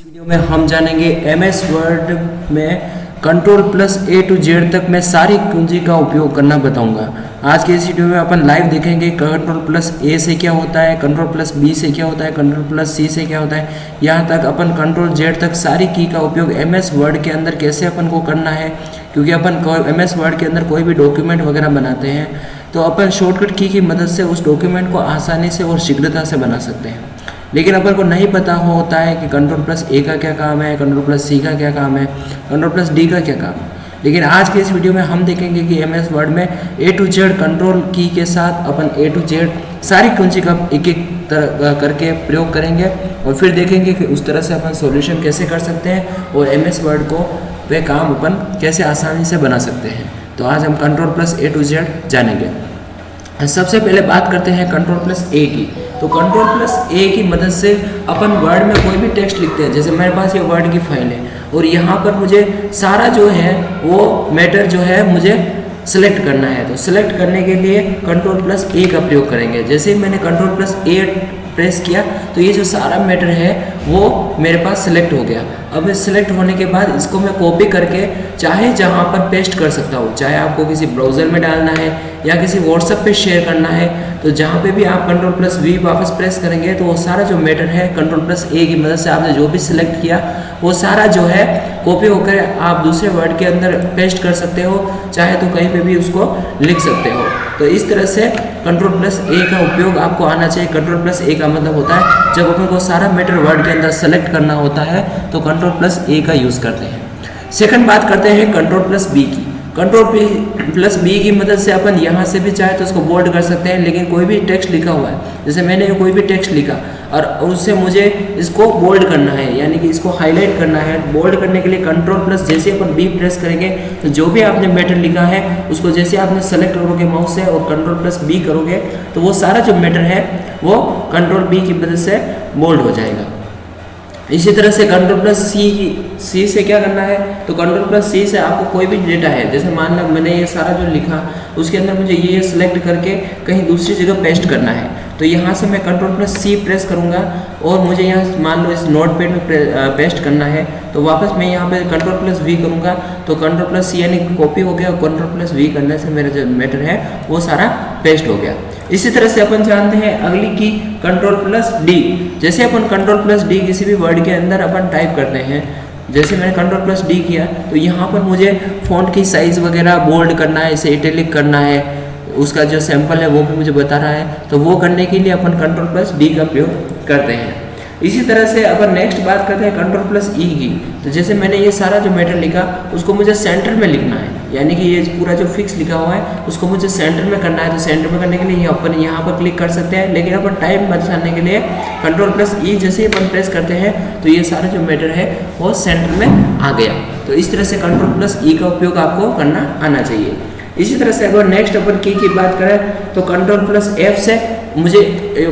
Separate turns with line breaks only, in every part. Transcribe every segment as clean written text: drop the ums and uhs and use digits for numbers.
Video में हम जानेंगे MS वर्ड में control plus A to Z तक मैं सारी कुंजी का उपयोग करना बताऊंगा। आज के इस वीडियो में अपन लाइव देखेंगे कंट्रोल प्लस A से क्या होता है, कंट्रोल प्लस B से क्या होता है, कंट्रोल प्लस C से क्या होता है, यहाँ तक अपन कंट्रोल Z तक सारी की का उपयोग MS वर्ड के अंदर कैसे अपन को करना है। क्योंकि अपन MS वर्ड के अंदर कोई भी डॉक्यूमेंट वगैरह बनाते हैं तो अपन शॉर्टकट की मदद से उस डॉक्यूमेंट को आसानी से और शीघ्रता से बना सकते हैं। लेकिन अपन को नहीं पता होता है कि कंट्रोल प्लस A का क्या काम है, कंट्रोल प्लस C का क्या काम है, कंट्रोल प्लस D का क्या काम है। लेकिन आज के इस वीडियो में हम देखेंगे कि MS वर्ड में A to Z कंट्रोल की के साथ अपन A to Z सारी कुंजी का एक एक तरह करके प्रयोग करेंगे और फिर देखेंगे कि उस तरह से अपन सॉल्यूशन कैसे कर सकते हैं और MS वर्ड को वे काम अपन कैसे आसानी से बना सकते हैं। तो आज हम control plus A to Z जानेंगे। सबसे पहले बात करते हैं कंट्रोल प्लस A की। तो कंट्रोल प्लस A की मदद से अपन वर्ड में कोई भी टेक्स्ट लिखते हैं। जैसे मेरे पास ये वर्ड की फाइल है और यहाँ पर मुझे सारा जो है वो मैटर जो है मुझे सेलेक्ट करना है। तो सेलेक्ट करने के लिए कंट्रोल प्लस A का प्रयोग करेंगे। जैसे ही मैंने कंट्रोल प्लस A प्रेस किया तो ये जो सारा मैटर है वो मेरे पास सिलेक्ट हो गया। अब सिलेक्ट होने के बाद इसको मैं कॉपी करके चाहे जहाँ पर पेस्ट कर सकता हूँ, चाहे आपको किसी ब्राउज़र में डालना है या किसी व्हाट्सएप पे शेयर करना है, तो जहाँ पे भी आप कंट्रोल प्लस V वापस प्रेस करेंगे तो वो सारा जो मैटर है कंट्रोल प्लस A की मदद से आपने जो भी सिलेक्ट किया वो सारा जो है कॉपी होकर आप दूसरे वर्ड के अंदर पेस्ट कर सकते हो, चाहे तो कहीं पे भी उसको लिख सकते हो। तो इस तरह से कंट्रोल प्लस A का उपयोग आपको आना चाहिए। कंट्रोल प्लस A का मतलब होता है जब अपन को सारा मैटर वर्ड के अंदर सेलेक्ट करना होता है तो कंट्रोल प्लस A का यूज़ करते हैं। सेकंड बात करते हैं कंट्रोल प्लस B की। कंट्रोल प्लस B की मदद से अपन यहाँ से भी चाहे तो उसको बोल्ड कर सकते हैं। लेकिन कोई भी टेक्स्ट लिखा हुआ है, जैसे मैंने कोई भी टेक्स्ट लिखा और उससे मुझे इसको बोल्ड करना है, यानी कि इसको हाईलाइट करना है। बोल्ड करने के लिए कंट्रोल प्लस जैसे अपन B प्रेस करेंगे तो जो भी आपने मैटर लिखा है उसको जैसे आपने सेलेक्ट करोगे माउस से और कंट्रोल प्लस B करोगे तो वो सारा जो मैटर है वो कंट्रोल B की मदद से बोल्ड हो जाएगा। इसी तरह से कंट्रोल प्लस C से क्या करना है, तो कंट्रोल प्लस C से आपको कोई भी डेटा है, जैसे मान लो मैंने ये सारा जो लिखा उसके अंदर मुझे ये सिलेक्ट करके कहीं दूसरी जगह पेस्ट करना है, तो यहाँ से मैं कंट्रोल प्लस C प्रेस करूँगा और मुझे यहाँ मान लो इस नोट पैड में पेस्ट करना है तो वापस मैं यहाँ पे कंट्रोल प्लस V करूँगा तो कंट्रोल प्लस C यानी कॉपी हो गया और कंट्रोल प्लस V करने से मेरा जो मैटर है वो सारा पेस्ट हो गया। इसी तरह से अपन जानते हैं अगली की कंट्रोल प्लस D। जैसे अपन कंट्रोल प्लस D किसी भी वर्ड के अंदर अपन टाइप करते हैं, जैसे मैंने कंट्रोल प्लस D किया तो यहाँ पर मुझे फ़ॉन्ट की साइज़ वगैरह बोल्ड करना है, इसे इटैलिक करना है, उसका जो सैंपल है वो भी मुझे बता रहा है, तो वो करने के लिए अपन कंट्रोल प्लस D का प्रयोग करते हैं। इसी तरह से अपन नेक्स्ट बात करते हैं कंट्रोल प्लस E की। तो जैसे मैंने ये सारा जो मैटर लिखा उसको मुझे सेंटर में लिखना है, यानी कि ये पूरा जो फिक्स लिखा हुआ है उसको मुझे सेंटर में करना है। तो सेंटर में करने के लिए अपन यहाँ पर क्लिक कर सकते हैं, लेकिन अपन टाइम बचाने के लिए कंट्रोल प्लस E जैसे ही अपन प्रेस करते हैं तो ये सारा जो मैटर है वो सेंटर में आ गया। तो इस तरह से कंट्रोल प्लस E का उपयोग आपको करना आना चाहिए। इसी तरह से अगर नेक्स्ट अपन की बात करें तो कंट्रोल प्लस F से मुझे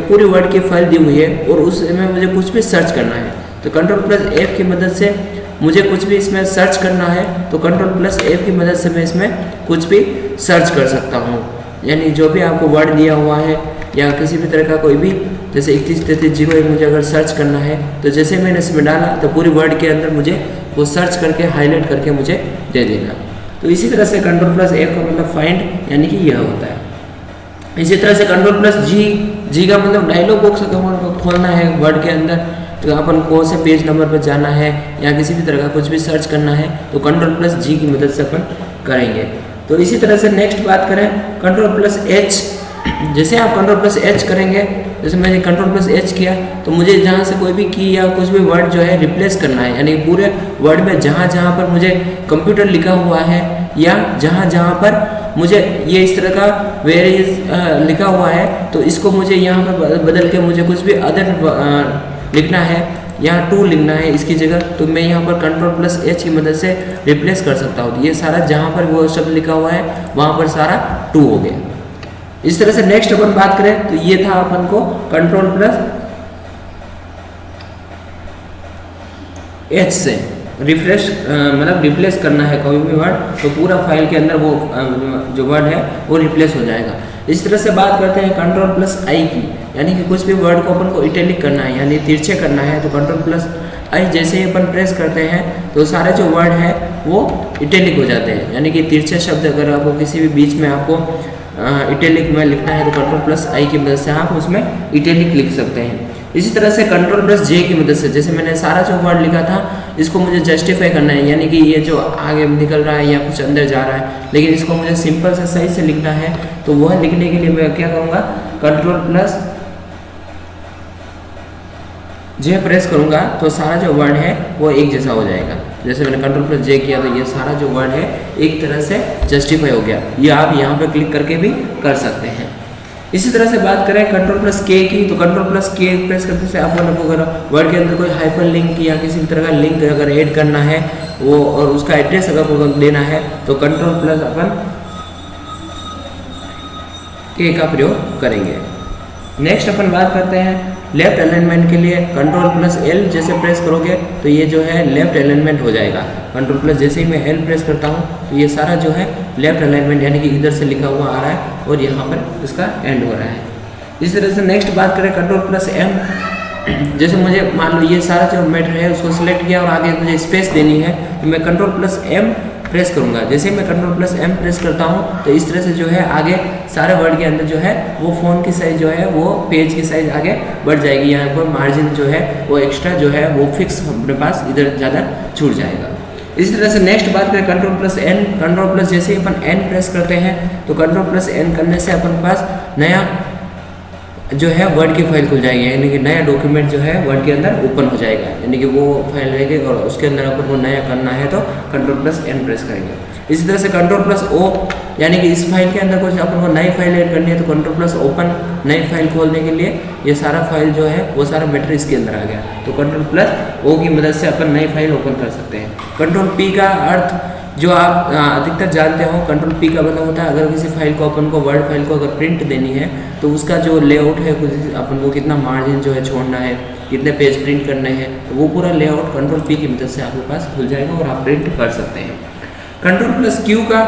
पूरी वर्ड की फाइल दी हुई है और उसमें मुझे कुछ भी सर्च करना है, तो कंट्रोल प्लस F की मदद से मुझे कुछ भी इसमें सर्च करना है तो कंट्रोल प्लस F की मदद से मैं इसमें कुछ भी सर्च कर सकता हूँ। यानी जो भी आपको वर्ड दिया हुआ है या किसी भी तरह का कोई भी, जैसे 313301 मुझे अगर सर्च करना है तो जैसे मैंने इसमें डाला तो पूरी वर्ड के अंदर मुझे वो सर्च करके हाईलाइट करके मुझे दे देगा। तो इसी तरह से कंट्रोल प्लस F का मतलब फाइंड यानी कि यह होता है। इसी तरह से कंट्रोल प्लस G का मतलब डायलॉग बॉक्स खोलना है वर्ड के अंदर, तो अपन कौन से पेज नंबर पर जाना है या किसी भी तरह का कुछ भी सर्च करना है तो कंट्रोल प्लस G की मदद से अपन करेंगे। तो इसी तरह से नेक्स्ट बात करें कंट्रोल प्लस H। जैसे आप कंट्रोल प्लस H करेंगे, जैसे मैंने कंट्रोल प्लस H किया तो मुझे जहाँ से कोई भी की या कुछ भी वर्ड जो है रिप्लेस करना है, यानी पूरे वर्ड में जहाँ जहाँ पर मुझे कंप्यूटर लिखा हुआ है या जहाँ जहाँ पर मुझे ये इस तरह का वेरिएस लिखा हुआ है तो इसको मुझे यहाँ पर बदल के मुझे कुछ भी अदर लिखना है, यहाँ टू लिखना है इसकी जगह, तो मैं यहाँ पर कंट्रोल प्लस H की मदद से रिप्लेस कर सकता हूँ। तो ये सारा जहाँ पर वो शब्द लिखा हुआ है वहाँ पर सारा टू हो गया। इस तरह से नेक्स्ट अपन बात करें तो ये था अपन को कंट्रोल प्लस H से मतलब रिप्लेस करना है कोई भी वर्ड तो पूरा फाइल के अंदर वो जो वर्ड है वो रिप्लेस हो जाएगा। इस तरह से बात करते हैं कंट्रोल प्लस I की, यानी कि कुछ भी वर्ड को अपन को इटैलिक करना है यानी तिरछे करना है तो कंट्रोल प्लस आई जैसे ही अपन प्रेस करते हैं तो सारे जो वर्ड है वो इटैलिक हो जाते हैं, यानी कि तिरछे शब्द अगर आपको किसी भी बीच में आपको इटैलिक में लिखना है तो कंट्रोल प्लस आई की मदद से आप उसमें इटैलिक लिख सकते हैं। इसी तरह से कंट्रोल प्लस जे की मदद से, जैसे मैंने सारा जो वर्ड लिखा था इसको मुझे जस्टिफाई करना है, यानी कि ये जो आगे निकल रहा है या कुछ अंदर जा रहा है, लेकिन इसको मुझे सिंपल से सही से लिखना है, तो वह लिखने के लिए मैं क्या करूँगा, कंट्रोल प्लस जे प्रेस करूँगा तो सारा जो वर्ड है वो एक जैसा हो जाएगा। जैसे मैंने कंट्रोल प्लस जे किया तो ये सारा जो वर्ड है एक तरह से जस्टिफाई हो गया। ये आप यहाँ पे क्लिक करके भी कर सकते हैं। इसी तरह से बात करें कंट्रोल प्लस के की, तो कंट्रोल प्लस के प्रेस करने से आप लोगों को अगर वर्ड के अंदर कोई हाइपर लिंक या किसी भी तरह का लिंक अगर ऐड करना है वो और उसका एड्रेस अगर देना है तो कंट्रोल प्लस अपन के का प्रयोग करेंगे। नेक्स्ट अपन बात करते हैं लेफ्ट अलाइनमेंट के लिए कंट्रोल प्लस एल जैसे प्रेस करोगे तो ये जो है लेफ्ट अलाइनमेंट हो जाएगा। कंट्रोल प्लस जैसे ही मैं एल प्रेस करता हूँ तो ये सारा जो है लेफ्ट अलाइनमेंट यानी कि इधर से लिखा हुआ आ रहा है और यहाँ पर इसका एंड हो रहा है। इसी तरह से नेक्स्ट बात करें कंट्रोल प्लस एम, जैसे मुझे मान लो ये सारा जो मैटर है उसको सिलेक्ट किया और आगे मुझे स्पेस देनी है तो मैं कंट्रोल प्लस एम प्रेस करूंगा। जैसे मैं कंट्रोल प्लस एम प्रेस करता हूं तो इस तरह से जो है आगे सारे वर्ड के अंदर जो है वो फ़ोन की साइज़ जो है वो पेज की साइज़ आगे बढ़ जाएगी। यहाँ पर मार्जिन जो है वो एक्स्ट्रा जो है वो फिक्स अपने पास इधर ज़्यादा छूट जाएगा। इसी तरह से नेक्स्ट बात करें control plus N, control plus जैसे ही अपन एन प्रेस करते हैं तो कंट्रोल प्लस एन करने से अपन पास नया जो है वर्ड की फाइल खुल जाएगी, यानी कि नया डॉक्यूमेंट जो है वर्ड के अंदर ओपन हो जाएगा, यानी कि वो फाइल रहेगी और उसके अंदर अपन को नया करना है तो कंट्रोल प्लस एन प्रेस करेंगे। इसी तरह से कंट्रोल प्लस ओ, यानी कि इस फाइल के अंदर कुछ अपन को नई फाइल ऐड करनी है तो कंट्रोल प्लस ओपन, नई फाइल खोलने के लिए ये सारा फाइल जो है वो सारा मैटर इसके अंदर आ गया तो कंट्रोल प्लस ओ की मदद से अपन नई फाइल ओपन कर सकते हैं। कंट्रोल पी का अर्थ जो आप अधिकतर जानते हो, कंट्रोल पी का मतलब होता है अगर किसी फाइल को अपन को वर्ड फाइल को अगर प्रिंट देनी है तो उसका जो लेआउट है अपन को कितना मार्जिन जो है छोड़ना है, कितने पेज प्रिंट करने हैं, तो वो पूरा लेआउट कंट्रोल पी की मदद से आपके पास खुल जाएगा और आप प्रिंट कर सकते हैं। कंट्रोल प्लस क्यू का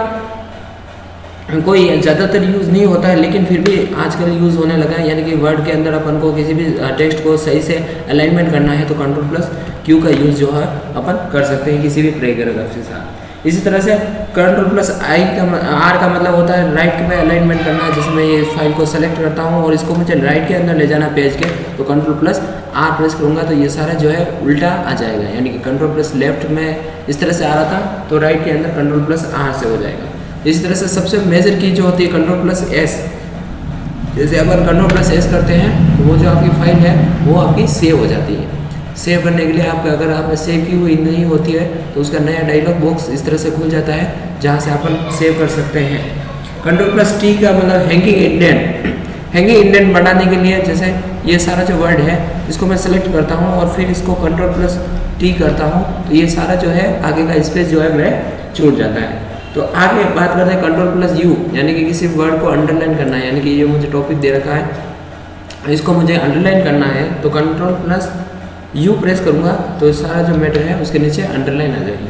कोई ज़्यादातर यूज़ नहीं होता है लेकिन फिर भी आजकल यूज़ होने लगा है, यानी कि वर्ड के अंदर अपन को किसी भी टेक्स्ट को सही से अलाइनमेंट करना है तो कंट्रोल प्लस क्यू का यूज़ जो है अपन कर सकते हैं किसी भी पैराग्राफ के साथ। इसी तरह से कंट्रोल प्लस आई का आर का मतलब होता है राइट में अलाइनमेंट करना है। जैसे मैं ये फाइल को सेलेक्ट करता हूँ और इसको मुझे राइट के अंदर ले जाना पेज के तो कंट्रोल प्लस आर प्रेस करूँगा तो ये सारा जो है उल्टा आ जाएगा, यानी कि कंट्रोल प्लस लेफ्ट में इस तरह से आ रहा था तो राइट के अंदर कंट्रोल प्लस आर से हो जाएगा। इसी तरह से सबसे मेजर की जो होती है कंट्रोल प्लस एस, जैसे अपन कंट्रोल प्लस एस करते हैं तो वो जो आपकी फाइल है वो आपकी सेव हो जाती है। सेव करने के लिए आपका अगर आपने सेव की हुई नहीं होती है तो उसका नया डायलॉग बॉक्स इस तरह से खुल जाता है जहाँ से अपन सेव कर सकते हैं। कंट्रोल प्लस टी का मतलब हैंगिंग इंडेंट, हैंगिंग इंडेंट बढ़ाने के लिए जैसे ये सारा जो वर्ड है इसको मैं सेलेक्ट करता हूँ और फिर इसको कंट्रोल प्लस टी करता हूँ तो ये सारा जो है आगे का स्पेस जो है मेरे छूट जाता है। तो आगे बात करते हैं कंट्रोल प्लस यू, यानी कि किसी वर्ड को अंडरलाइन करना है, यानी कि ये मुझे टॉपिक दे रखा है इसको मुझे अंडरलाइन करना है तो कंट्रोल प्लस यू प्रेस करूँगा तो सारा जो मैटर है उसके नीचे अंडरलाइन आ जाएगी।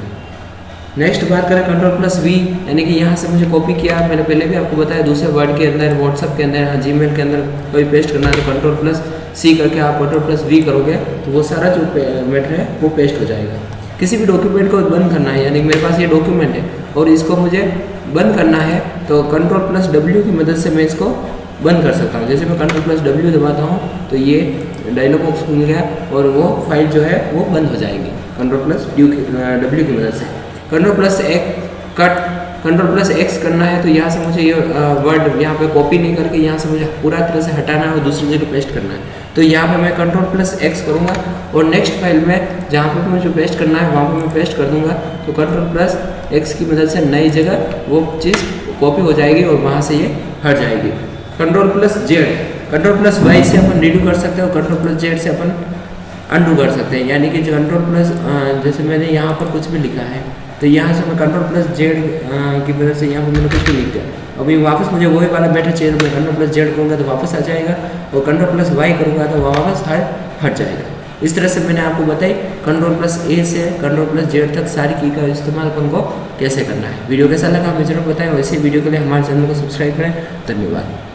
नेक्स्ट बात करें कंट्रोल प्लस वी, यानी कि यहाँ से मुझे कॉपी किया, मैंने पहले भी आपको बताया दूसरे वर्ड के अंदर व्हाट्सअप के अंदर जीमेल के अंदर कोई पेस्ट करना है तो कंट्रोल प्लस सी करके आप कंट्रोल प्लस वी करोगे तो वो सारा जो मैटर है वो पेस्ट हो जाएगा। किसी भी डॉक्यूमेंट को बंद करना है, यानी कि मेरे पास ये डॉक्यूमेंट है और इसको मुझे बंद करना है तो कंट्रोल प्लस डब्ल्यू की मदद से मैं इसको बंद कर सकता हूँ। जैसे मैं कंट्रोल प्लस डब्ल्यू दबाता हूँ तो ये डायलॉग बॉक्स खुल गया और वो फाइल जो है वो बंद हो जाएगी कंट्रोल प्लस डब्ल्यू की मदद से। Control plus cut, control plus x करना है तो यहाँ से मुझे ये वर्ड यहाँ पे कॉपी नहीं करके यहाँ से मुझे पूरा तरह से हटाना है और दूसरी जगह पेस्ट करना है तो यहाँ पे मैं कंट्रोल प्लस एक्स करूँगा और नेक्स्ट फाइल में जहाँ पे मुझे पेस्ट करना है वहाँ पे मैं पेस्ट कर दूँगा तो कंट्रोल प्लस एक्स की मदद से नई जगह वो चीज़ कॉपी हो जाएगी और वहाँ से ये हट जाएगी। Control plus Z, control plus Y से अपन रीडू कर सकते हैं और कंट्रोल प्लस जेड से अपन अंडू कर सकते हैं, यानी कि जो कंट्रोल प्लस जैसे मैंने यहाँ पर कुछ भी लिखा है तो यहाँ से मैं कंट्रोल प्लस जेड की वजह से यहाँ पर मैंने कुछ भी लिख दिया, अभी वापस मुझे वही वाला बैटर चाहिए तो मैं कंट्रोल प्लस जेड करूँगा तो वापस आ जाएगा और कंट्रोल प्लस वाई करूँगा तो वापस हट जाएगा। इस तरह से मैंने आपको बताई कंट्रोल प्लस ए से कंट्रोल प्लस जेड तक सारी की का इस्तेमाल अपन को कैसे करना है। वीडियो कैसा लगा हमें जरूर बताएं और इसी वीडियो के लिए हमारे चैनल को सब्सक्राइब करें। धन्यवाद।